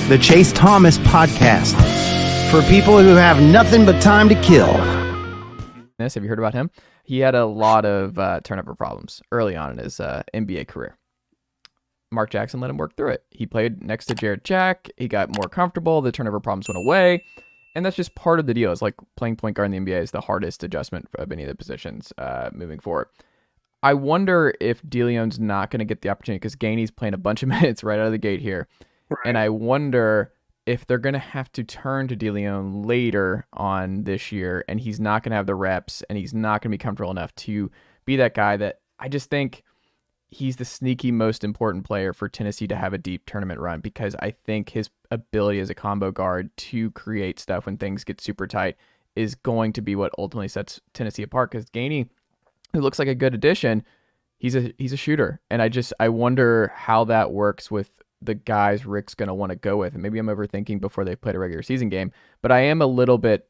the Chase Thomas Podcast, for people who have nothing but time to kill. Have you heard about him? He had a lot of turnover problems early on in his NBA career. Mark Jackson let him work through it. He played next to Jarrett Jack. He got more comfortable. The turnover problems went away. And that's just part of the deal. It's like playing point guard in the NBA is the hardest adjustment of any of the positions moving forward. I wonder if Dilione's not going to get the opportunity because Gainey's playing a bunch of minutes right out of the gate here. Right. And I wonder if they're going to have to turn to Dilione later on this year and he's not going to have the reps and he's not going to be comfortable enough to be that guy that I just think he's the sneaky most important player for Tennessee to have a deep tournament run because I think his ability as a combo guard to create stuff when things get super tight is going to be what ultimately sets Tennessee apart because Gainey, who looks like a good addition, he's a shooter. And I wonder how that works with the guys Rick's going to want to go with. And maybe I'm overthinking before they played a regular season game, but I am a little bit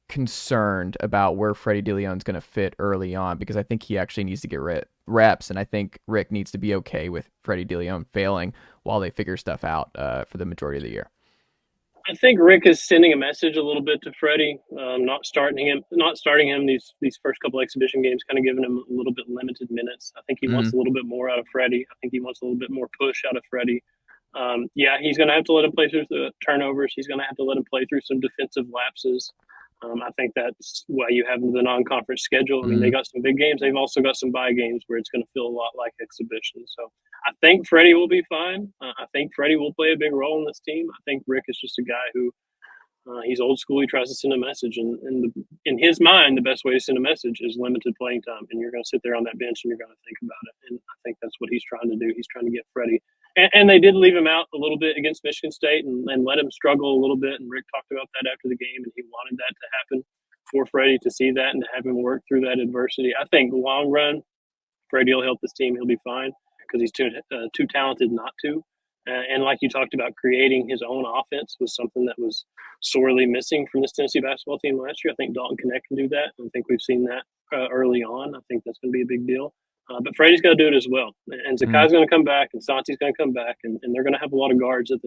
concerned about where Freddie Dillione's going to fit early on because I think he actually needs to get reps. And I think Rick needs to be okay with Freddie Dillione failing while they figure stuff out for the majority of the year. I think Rick is sending a message a little bit to Freddie, not starting him these first couple exhibition games, kind of giving him a little bit limited minutes. I think he wants a little bit more out of Freddie. I think he wants a little bit more push out of Freddie. He's going to have to let him play through the turnovers. He's going to have to let him play through some defensive lapses. I think that's why you have the non-conference schedule. I mean, they got some big games. They've also got some bye games where it's going to feel a lot like exhibition. So I think Freddie will be fine. I think Freddie will play a big role in this team. I think Rick is just a guy who he's old school. He tries to send a message. And in his mind, the best way to send a message is limited playing time. And you're going to sit there on that bench and you're going to think about it. And I think that's what he's trying to do. He's trying to get Freddie. And they did leave him out a little bit against Michigan State and let him struggle a little bit. And Rick talked about that after the game, and he wanted that to happen for Freddie to see that and to have him work through that adversity. I think long run, Freddie will help this team. He'll be fine because he's too talented not to. And like you talked about, creating his own offense was something that was sorely missing from this Tennessee basketball team last year. I think Dalton Knecht can do that. I think we've seen that early on. I think that's going to be a big deal. But Freddie's got to do it as well. And Zakai's going to come back, and Santi's going to come back, and they're going to have a lot of guards at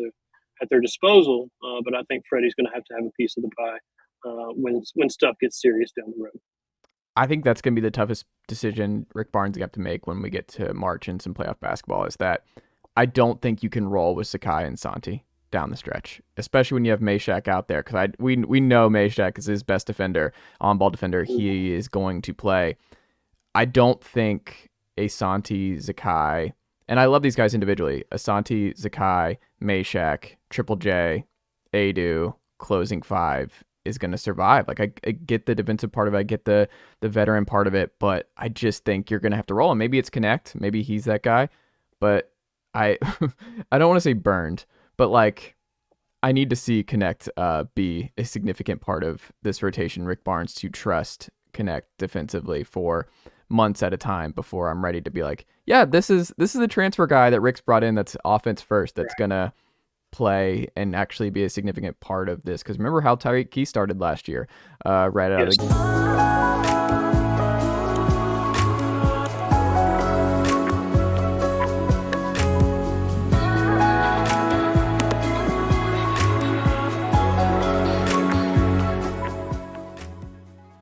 their disposal. But I think Freddie's going to have a piece of the pie when stuff gets serious down the road. I think that's going to be the toughest decision Rick Barnes got to make when we get to March and some playoff basketball is that I don't think you can roll with Zakai and Santi down the stretch, especially when you have Meshack out there. Because we know Meshack is his best defender, on-ball defender. He is going to play. I don't think Asante, Zakai, and I love these guys individually. Asante, Zakai, Meshack, Triple J, Adu, closing five is going to survive. Like I get the defensive part of it, I get the veteran part of it, but I just think you're going to have to roll. And maybe it's Knecht, maybe he's that guy, but I don't want to say burned, but like I need to see Knecht be a significant part of this rotation. Rick Barnes to trust Knecht defensively for months at a time before I'm ready to be like, yeah, this is the transfer guy that Rick's brought in that's offense first, that's gonna play and actually be a significant part of this. Because remember how Tyreek Key started last year, right out of the